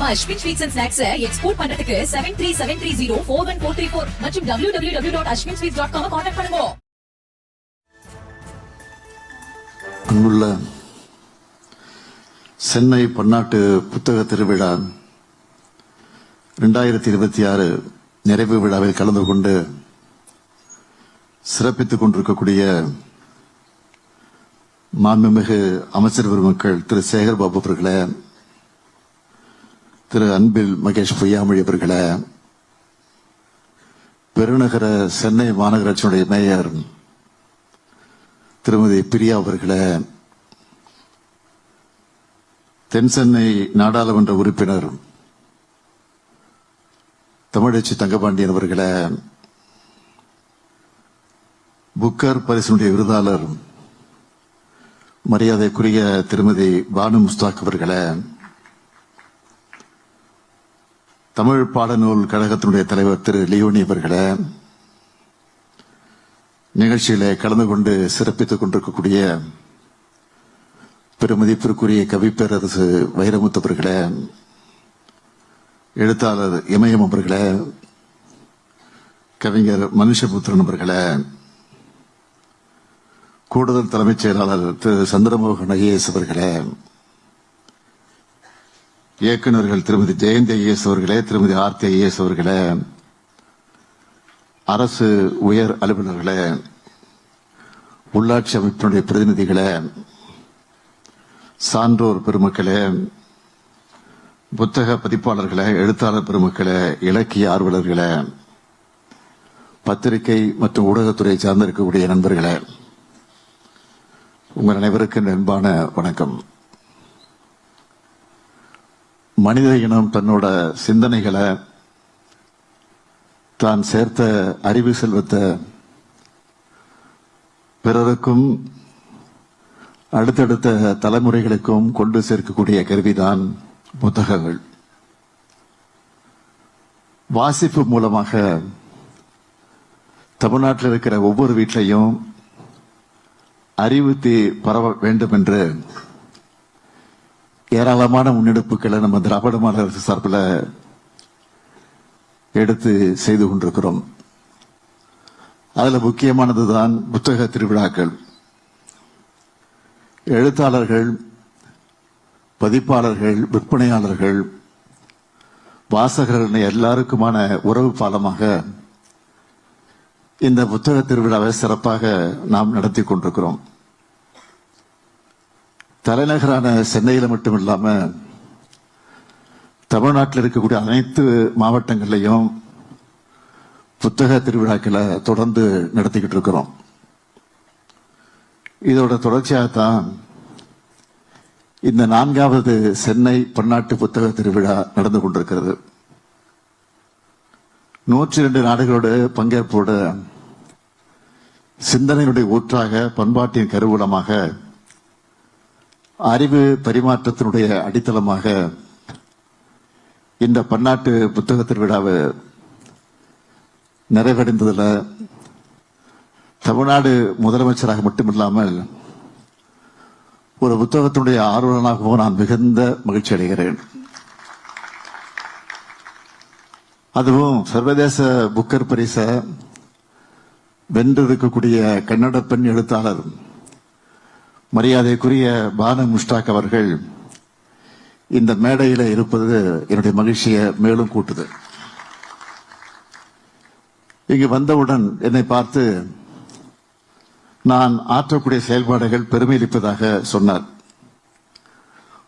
நம்ம Ashwin sweets and snacks export பண்றதுக்கு 7373041434 மற்றும் www.ashwinsweets.com கான்டாக்ட் பண்ணுங்க. அன்புள்ள சென்னை பன்னாட்டு புத்தக திருவிழா 2026 நிறைவு விழாவில் கலந்து கொண்டு சிறப்பித்துக் கொண்டிருக்கக்கூடிய மாண்புமிகு அமைச்சர் பெருமக்கள் திரு சேகர் பாபு அவர்களே, திரு அன்பில் மகேஷ் பொய்யாமொழி அவர்களே, பெருநகர சென்னை மாநகராட்சியுடைய மேயர் திருமதி பிரியா அவர்களே, தென் சென்னை நாடாளுமன்ற உறுப்பினர் தமிழச்சி தங்கபாண்டியன் அவர்களே, புக்கர் பரிசுடைய விருதாளர் மரியாதைக்குரிய திருமதி பானு முஸ்தாக் அவர்களே, தமிழ் பாடநூல் கழகத்தினுடைய தலைவர் திரு லியோனி அவர்களே, நிகழ்ச்சியிலே கலந்து கொண்டு சிறப்பித்துக் கொண்டிருக்கக்கூடிய பெருமதிப்பிற்குரிய கவிப்பேரரசு வைரமுத்து அவர்களே, எழுத்தாளர் இமயம் அவர்களே, கவிஞர் மனுஷபுத்திரன் அவர்களே, கூடுதல் தலைமைச் செயலாளர் திரு சந்திரமோகன் ஐஏஎஸ் அவர்களே, இயக்குநர்கள் திருமதி ஜெயந்தி ஐஏஎஸ் அவர்களே, திருமதி ஆர்த்தி ஐஏஎஸ் அவர்களே, அரசு உயர் அலுவலர்களே, உள்ளாட்சி அமைப்பினுடைய பிரதிநிதிகளே, சான்றோர் பெருமக்களே, புத்தக பதிப்பாளர்களே, எழுத்தாளர் பெருமக்களே, இலக்கிய ஆர்வலர்களே, பத்திரிகை மற்றும் ஊடகத்துறை சார்ந்திருக்கக்கூடிய நண்பர்களே, உங்கள் அனைவருக்கும் அன்பான வணக்கம். மனித இனம் தன்னோட சிந்தனைகளை, தான் சேர்த்த அறிவு செல்வத்தை பிறருக்கும் அடுத்தடுத்த தலைமுறைகளுக்கும் கொண்டு சேர்க்கக்கூடிய கருவிதான் புத்தகங்கள். வாசிப்பு மூலமாக தமிழ்நாட்டில் இருக்கிற ஒவ்வொரு வீட்டிலையும் அறிவு தீ பரவ வேண்டும் என்று ஏராளமான முன்னெடுப்புகளை நம்ம திராவிட மாடல் அரசு சார்பில் எடுத்து செய்து கொண்டிருக்கிறோம். அதுல முக்கியமானதுதான் புத்தக திருவிழாக்கள். எழுத்தாளர்கள், பதிப்பாளர்கள், விற்பனையாளர்கள், வாசகர்கள் எல்லாருக்குமான உறவு பாலமாக இந்த புத்தக திருவிழாவை சிறப்பாக நாம் நடத்தி கொண்டிருக்கிறோம். தலைநகரான சென்னையில் மட்டும் இல்லாம தமிழ்நாட்டில் இருக்கக்கூடிய அனைத்து மாவட்டங்களிலையும் புத்தக திருவிழாக்களை தொடர்ந்து நடத்திக்கிட்டு இருக்கிறோம். இதோட தொடர்ச்சியாகத்தான் இந்த 4வது சென்னை பன்னாட்டு புத்தக திருவிழா நடந்து கொண்டிருக்கிறது. 102 நாடுகளோட பங்கேற்போடு சிந்தனையுடைய ஊற்றாக, பண்பாட்டின் கருவூலமாக, அறிவு பரிமாற்றத்தினுடைய அடித்தளமாக இந்த பன்னாட்டு புத்தக திருவிழாவை நிறைவடைந்ததில் தமிழ்நாடு முதலமைச்சராக மட்டுமில்லாமல் ஒரு புத்தகத்தினுடைய ஆர்வலனாகவும் நான் மிகுந்த மகிழ்ச்சி அடைகிறேன். அதுவும் சர்வதேச புக்கர் பரிசை வென்றிருக்கக்கூடிய கன்னட பெண் எழுத்தாளர் மரியாதைக்குரிய பானு முஸ்தாக் அவர்கள் இந்த மேடையில் இருப்பது என்னுடைய மகிழ்ச்சியை மேலும் கூட்டுது. இங்கு வந்தவுடன் என்னை பார்த்து நான் ஆற்றக்கூடிய செயல்பாடுகள் பெருமையளிப்பதாக சொன்னார்.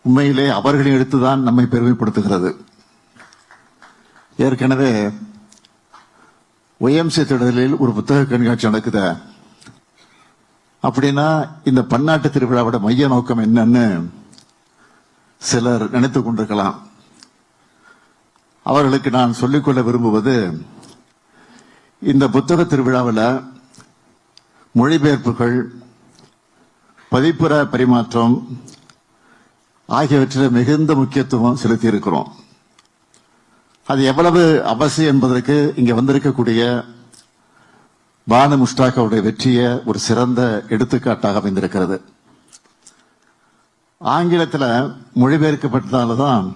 உண்மையிலே அவர்களின் எழுத்துதான் நம்மை பெருமைப்படுத்துகிறது. ஏற்கனவே ஒய்எம்சி திடலில் ஒரு புத்தக கண்காட்சி நடக்குத அப்படின்னா இந்த பன்னாட்டு திருவிழாவோட மைய நோக்கம் என்னன்னு சிலர் நினைத்துக் கொண்டிருக்கலாம். அவர்களுக்கு நான் சொல்லிக்கொள்ள விரும்புவது, இந்த புத்தக திருவிழாவில் மொழிபெயர்ப்புகள், பதிப்புற பரிமாற்றம் ஆகியவற்றில் மிகுந்த முக்கியத்துவம் செலுத்தி இருக்கிறோம். அது எவ்வளவு அவசியம் என்பதற்கு இங்க வந்திருக்கக்கூடிய பானு முஸ்தாக் அவருடைய வெற்றியை ஒரு சிறந்த எடுத்துக்காட்டாக அமைந்திருக்கிறது. ஆங்கிலத்தில் மொழிபெயர்க்கப்பட்டதால்தான்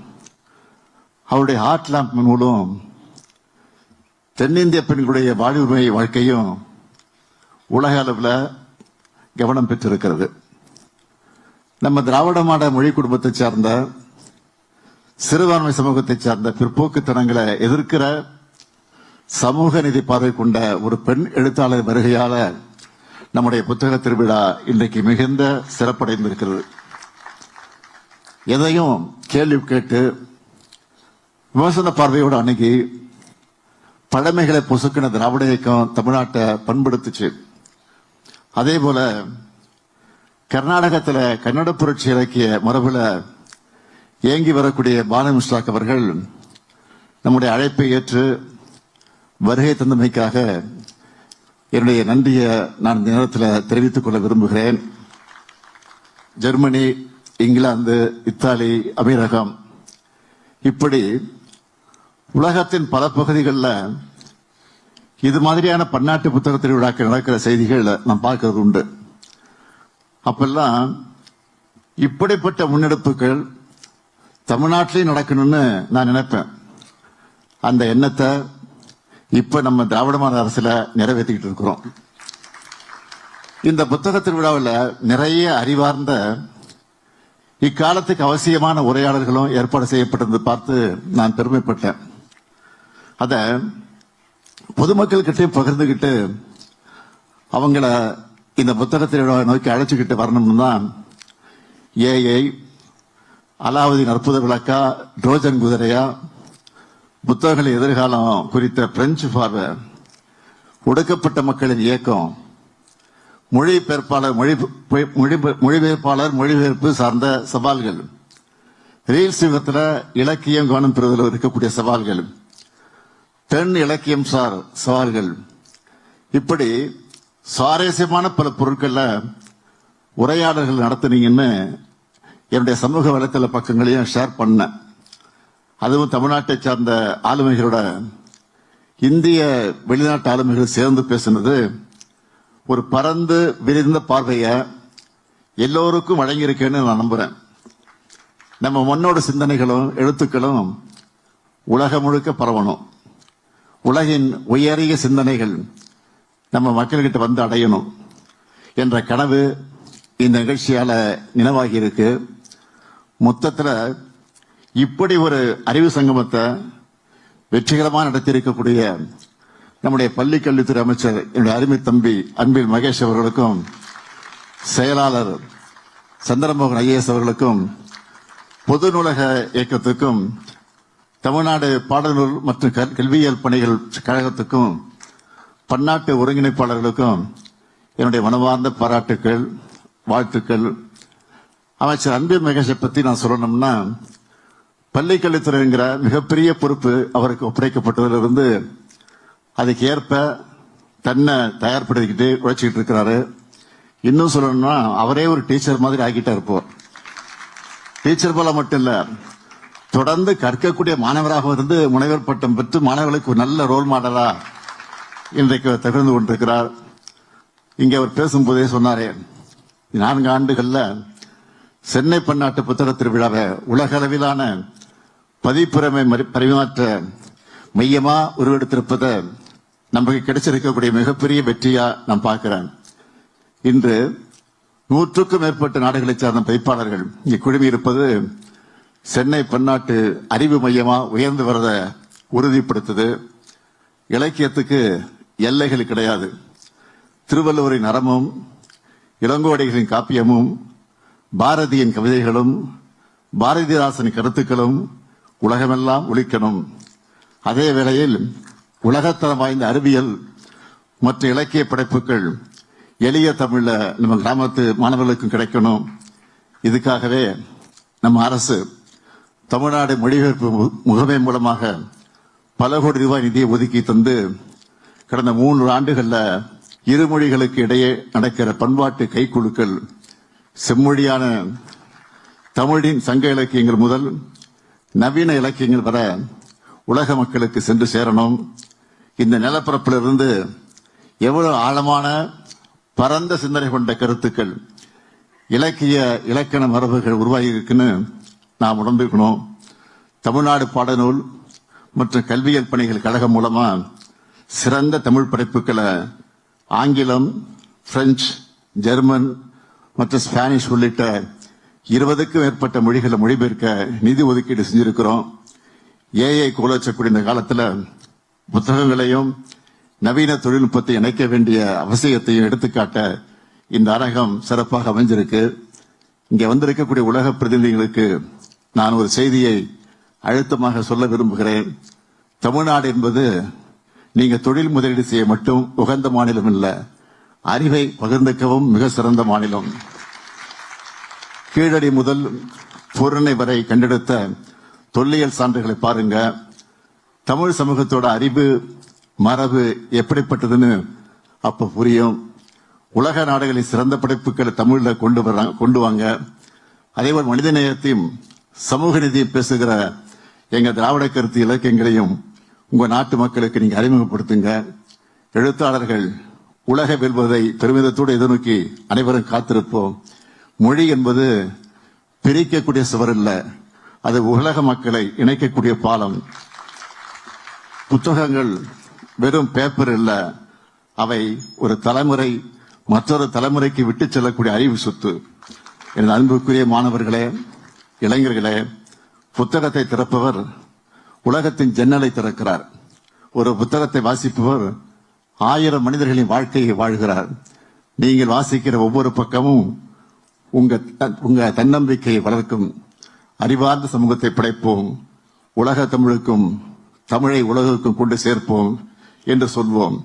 அவருடைய ஹார்ட் லேம்ப் மூலம் தென்னிந்திய பெண்களுடைய வாழ்வுரிமை வாழ்க்கையும் உலக அளவில் கவனம் பெற்றிருக்கிறது. நம்ம திராவிட மாடல் மொழி குடும்பத்தை சார்ந்த சிறுபான்மை சமூகத்தை சார்ந்த பிற்போக்குத்தனங்களை எதிர்க்கிற சமூக நீதி பார்வை கொண்ட ஒரு பெண் எழுத்தாளர் வருகையால நம்முடைய புத்தக திருவிழா இன்றைக்கு மிகுந்த சிறப்படைந்திருக்கிறது. எதையும் கேள்வி கேட்டு விமர்சன பார்வையோடு அணுகி பழமைகளை பொசுக்கின திராவிட இயக்கம் தமிழ்நாட்டை பண்படுத்துச்சு. அதே போல கர்நாடகத்தில் கன்னட புரட்சி இலக்கிய மரபுல இயங்கி வரக்கூடிய பானு முஸ்தாக் அவர்கள் நம்முடைய அழைப்பை ஏற்று வருகை தந்தமைக்காக என்னுடைய நன்றியை நான் இந்த நேரத்தில் தெரிவித்துக் கொள்ள விரும்புகிறேன். ஜெர்மனி, இங்கிலாந்து, இத்தாலி, அமீரகம் இப்படி உலகத்தின் பல பகுதிகளில் இது மாதிரியான பன்னாட்டு புத்தக திருவிழாக்கள் நடக்கிற செய்திகள் நாம் பார்க்கறது உண்டு. அப்பெல்லாம் இப்படிப்பட்ட முன்னெடுப்புகள் தமிழ்நாட்டிலையும் நடக்கணும்னு நான் நினைப்பேன். அந்த எண்ணத்தை இப்ப நம்ம திராவிட மாடல் அரசுல நிறைவேற்றிக்கிட்டு இருக்கிறோம். இந்த புத்தக திருவிழாவில் நிறைய அறிவார்ந்த இக்காலத்துக்கு அவசியமான உரையாடல்களும் ஏற்பாடு செய்யப்பட்டது பார்த்து நான் பெருமைப்பட்டேன். அத பொதுமக்கள் கிட்டையும் பகிர்ந்துகிட்டு அவங்கள இந்த புத்தக திருவிழாவை நோக்கி அழைச்சுக்கிட்டு வரணும்னு தான் ஏஐ, அலாவுதீன் அற்புத விளக்கா, ட்ரோஜன் குதிரையா, புத்தகங்களின் எதிர்காலம் குறித்த பிரெஞ்சு பார்வை, ஒடுக்கப்பட்ட மக்களின் இயக்கம், மொழிபெயர்ப்பு சார்ந்த சவால்கள், ரீல்ஸ் யுகத்தில் இலக்கியம் கவனம் பெறுவதில் இருக்கக்கூடிய சவால்கள், பெண் இலக்கியம் சார் சவால்கள், இப்படி சுவாரஸ்யமான பல பொருட்கள்ல உரையாடல்கள் நடத்துனீங்கன்னு என்னுடைய சமூக வலைத்தள பக்கங்களையும் ஷேர் பண்ணேன். அதுவும் தமிழ்நாட்டை சார்ந்த ஆளுமைகளோட இந்திய வெளிநாட்டு ஆளுமைகள் சேர்ந்து பேசினது ஒரு பரந்து விரிந்த பார்வையை எல்லோருக்கும் வழங்கியிருக்கேன்னு நான் நம்புறேன். நம்ம மண்ணோட சிந்தனைகளும் எழுத்துக்களும் உலகம் முழுக்க பரவணும். உலகின் உயரிய சிந்தனைகள் நம்ம மக்கள்கிட்ட வந்து அடையணும் என்ற கனவு இந்த நிகழ்ச்சியால நினைவாகி இருக்கு. மொத்தத்தில் இப்படி ஒரு அறிவு சங்கமத்தை வெற்றிகரமாக நடத்தியிருக்கக்கூடிய நம்முடைய பள்ளி கல்வித்துறை அமைச்சர் என்னுடைய அருமை தம்பி அன்பில் மகேஷ் அவர்களுக்கும், செயலாளர் சந்திரமோகன் ஐஏஎஸ் அவர்களுக்கும், பொது நூலக இயக்கத்துக்கும், தமிழ்நாடு பாடநூல் மற்றும் கல்வியியல் பணிகள் கழகத்துக்கும், பன்னாட்டு ஒருங்கிணைப்பாளர்களுக்கும் என்னுடைய மனமார்ந்த பாராட்டுக்கள், வாழ்த்துக்கள். அமைச்சர் அன்பில் மகேஷை பத்தி நான் சொல்லணும்னா, பள்ளிக்கல்வித்துறைங்கிற மிகப்பெரிய பொறுப்பு அவருக்கு ஒப்படைக்கப்பட்டதிலிருந்து அதுக்கு ஏற்ப தன்னை தயார்படுத்திக்கிட்டு உழைச்சிக்கிட்டு இருக்கிறாரு. இன்னும் சொல்லணும்னா அவரே ஒரு டீச்சர் மாதிரி ஆகிட்டா இருப்போம். டீச்சர் போல மட்டும் இல்ல, தொடர்ந்து கற்கக்கூடிய மாணவராக இருந்து முனைவர் பட்டம் பெற்று மாணவர்களுக்கு ஒரு நல்ல ரோல் மாடலா இன்றைக்கு திகழ்ந்து கொண்டிருக்கிறார். இங்கே அவர் பேசும்போதே சொன்னாரே, 4 ஆண்டுகள்ல சென்னை பன்னாட்டு புத்தக திருவிழாவை உலக அளவிலான பதிப்புரிமை பரிமாற்ற மையமா உருவெடுத்திருப்பதை நமக்கு கிடைச்சிருக்கக்கூடிய மிகப்பெரிய வெற்றியா நான் பார்க்கிறேன். இன்று 100க்கும் மேற்பட்ட நாடுகளை சார்ந்த பதிப்பாளர்கள் இங்கே குழுமி இருப்பது சென்னை பன்னாட்டு அறிவு மையமா உயர்ந்து வரத உறுதிப்படுத்துது. இலக்கியத்துக்கு எல்லைகள் கிடையாது. திருவள்ளுவரின் அறமும், இளங்கோவடிகளின் காப்பியமும், பாரதியின் கவிதைகளும், பாரதிதாசனின் கருத்துக்களும் உலகமெல்லாம் ஒலிக்கணும். அதே வேளையில் உலகத்தரம் வாய்ந்த அறிவியல் மற்ற இலக்கிய படைப்புகள் எளிய தமிழ்ல நம்ம கிராமத்து மாணவர்களுக்கும் கிடைக்கணும். இதுக்காகவே நம்ம அரசு தமிழ்நாடு மொழிபெயர்ப்பு முகமை மூலமாக பல கோடி ரூபாய் நிதியை ஒதுக்கி தந்து கடந்த 3 ஆண்டுகள்ல இருமொழிகளுக்கு இடையே நடக்கிற பண்பாட்டு கைக்குழுக்கள் செம்மொழியான தமிழின் சங்க இலக்கியங்கள் முதல் நவீன இலக்கியங்கள் வர உலக மக்களுக்கு சென்று சேரணும். இந்த நிலப்பரப்பிலிருந்து எவ்வளவு ஆழமான பரந்த சிந்தனை கொண்ட கருத்துக்கள், இலக்கிய இலக்கண மரபுகள் உருவாகி இருக்குன்னு நாம் உணர்ந்துக்கணும். தமிழ்நாடு பாடநூல் மற்றும் கல்வியியல் பணிகள் கழகம் மூலமா சிறந்த தமிழ் படைப்புகளை ஆங்கிலம், பிரெஞ்சு, ஜெர்மன் மற்றும் ஸ்பானிஷ் உள்ளிட்ட 20க்கும் மேற்பட்ட மொழிகளை மொழிபெயர்க்க நிதி ஒதுக்கீடு செஞ்சிருக்கிறோம். ஏஐ கோலச்சக்கூடிய இந்த காலத்துல புத்தகங்களையும் நவீன தொழில்நுட்பத்தை இணைக்க வேண்டிய அவசியத்தையும் எடுத்துக்காட்ட இந்த அரங்கம் சிறப்பாக அமைஞ்சிருக்கு. இங்க வந்திருக்கக்கூடிய உலக பிரதிநிதிகளுக்கு நான் ஒரு செய்தியை அழுத்தமாக சொல்ல விரும்புகிறேன். தமிழ்நாடு என்பது நீங்க தொழில் முதலீடு செய்ய மட்டும் உகந்த மாநிலம் இல்ல, அறிவை பகிர்ந்துக்கவும் மிக சிறந்த மாநிலம். கீழடி முதல் பூரணை வரை கண்டெடுத்த தொல்லியல் சான்றுகளை பாருங்க. தமிழ் சமூகத்தோட அறிவு மரபு எப்படிப்பட்டதுன்னு அப்ப புரியும். உலக நாடுகளின் சிறந்த படைப்புகளை தமிழ்ல கொண்டு வாங்க. அதேபோல் மனித நேயத்தையும் சமூக நீதியை பேசுகிற எங்க திராவிட கருத்து இலக்கியங்களையும் உங்க நாட்டு மக்களுக்கு நீங்க அறிமுகப்படுத்துங்க. எழுத்தாளர்கள் உலக வெல்வதை பெருமிதத்தோடு எதிர்நோக்கி அனைவரும் காத்திருப்போம். மொழி என்பது பிரிக்கக்கூடிய சுவர் இல்ல, அது உலக மக்களை இணைக்கக்கூடிய பாலம். புத்தகங்கள் வெறும் பேப்பர் இல்ல, அவை ஒரு தலைமுறை மற்றொரு தலைமுறைக்கு விட்டு செல்லக்கூடிய அறிவு சொத்து. எனது அன்புக்குரிய மாணவர்களே, இளைஞர்களே, புத்தகத்தை திறப்பவர் உலகத்தின் ஜன்னலை திறக்கிறார். ஒரு புத்தகத்தை வாசிப்பவர் 1000 மனிதர்களின் வாழ்க்கையை வாழ்கிறார். நீங்கள் வாசிக்கிற ஒவ்வொரு பக்கமும் உங்க தன்னம்பிக்கையை வளர்க்கும். அறிவார்ந்த சமூகத்தை படைப்போம். உலக தமிழுக்கும் தமிழை உலகுக்கும் கொண்டு சேர்ப்போம் என்று சொல்வோம்.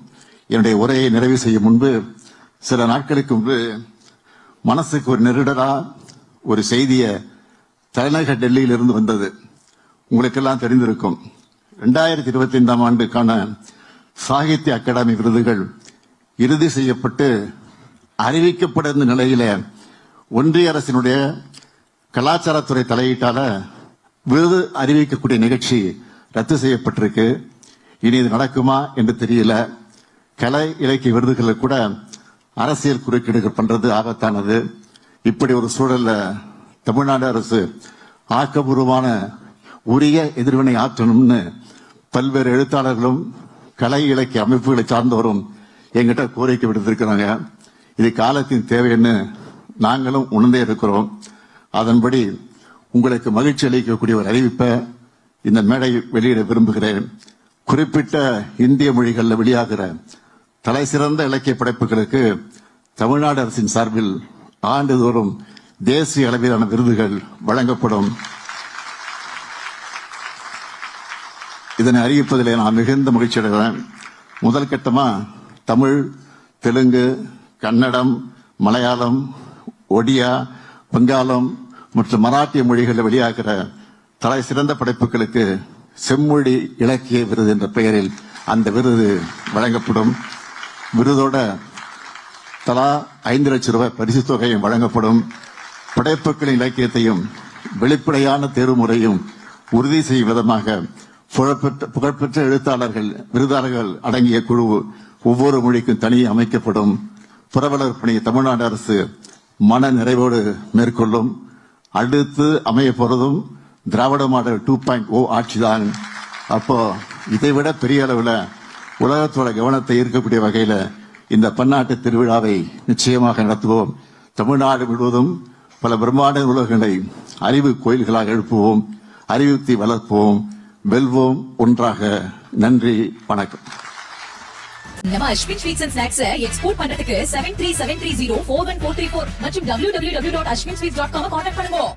என்னுடைய உரையை நிறைவு செய்யும் முன்பு சில நாட்களுக்கு முன்பு மனசுக்கு ஒரு நெருடலா ஒரு செய்திய தலைநகர் டெல்லியிலிருந்து வந்தது. உங்களுக்கெல்லாம் தெரிந்திருக்கும். 2025ஆம் ஆண்டுக்கான சாகித்ய அகாடமி விருதுகள் இறுதி செய்யப்பட்டு அறிவிக்கப்பட்ட நிலையில ஒன்றிய அரசினுடைய கலாச்சாரத்துறை தலையீட்டால விருது அறிவிக்கக்கூடிய நிகழ்ச்சி ரத்து செய்யப்பட்டிருக்கு. இனி இது நடக்குமா என்று தெரியல. கலை இலக்கிய விருதுகளை கூட அரசியல் குறுக்கீடுகள் பண்றது ஆபத்தானது. இப்படி ஒரு சூழல்ல தமிழ்நாடு அரசு ஆக்கப்பூர்வமான உரிய எதிர்வினை ஆற்றணும்னு பல்வேறு எழுத்தாளர்களும் கலை இலக்கிய அமைப்புகளை சார்ந்தவரும் எங்கிட்ட கோரிக்கை விடுத்திருக்கிறாங்க. இது காலத்தின் தேவைன்னு நாங்களும் உணர்ந்தே இருக்கிறோம். அதன்படி உங்களுக்கு மகிழ்ச்சி அளிக்கக்கூடிய ஒரு அறிவிப்பை இந்த மேடை வெளியிட விரும்புகிறேன். குறிப்பிட்ட இந்திய மொழிகளில் வெளியாகிற தலை சிறந்த இலக்கிய படைப்புகளுக்கு தமிழ்நாடு அரசின் சார்பில் ஆண்டுதோறும் தேசிய அளவிலான விருதுகள் வழங்கப்படும். இதனை அறிவிப்பதிலே நான் மிகுந்த மகிழ்ச்சி அடைகிறேன். முதல் கட்டமா தமிழ், தெலுங்கு, கன்னடம், மலையாளம், ஒடியா, வங்காளம் மற்றும் மராட்டிய மொழிகளில் வெளியாகிற தலை சிறந்த படைப்புகளுக்கு செம்மொழி இலக்கிய விருது என்ற பெயரில் அந்த விருது வழங்கப்படும். விருதோட தலா 5 லட்சம் ரூபாய் பரிசு தொகையும் வழங்கப்படும். படைப்புகளின் இலக்கியத்தையும் வெளிப்படையான தேர்வு முறையும் உறுதி செய்யும் விதமாக புகழ்பெற்ற எழுத்தாளர்கள், விருதாளர்கள் அடங்கிய குழு ஒவ்வொரு மொழிக்கும் தனியே அமைக்கப்படும். புரவலர் பணியை தமிழ்நாடு அரசு மன நிறைவோடு மேற்கொள்ளும். அடுத்து அமைய போறதும் திராவிட மாடல் 2.0 ஆட்சிதான். அப்போ இதைவிட பெரிய அளவில் உலகத்தோட கவனத்தை ஈர்க்கக்கூடிய வகையில இந்த பன்னாட்டு திருவிழாவை நிச்சயமாக நடத்துவோம். தமிழ்நாடு முழுவதும் பல பிரம்மாண்ட உலகங்களை அறிவு கோயில்களாக எழுப்புவோம். அறிவுத்தை வளர்ப்போம். வெல்வோம் ஒன்றாக. நன்றி, வணக்கம். நம்ம Ashwin sweets and snacks export பண்றதுக்கு 7373041434 மற்றும் www.ashwinsweets.com கான்டாக்ட் பண்ணுங்க.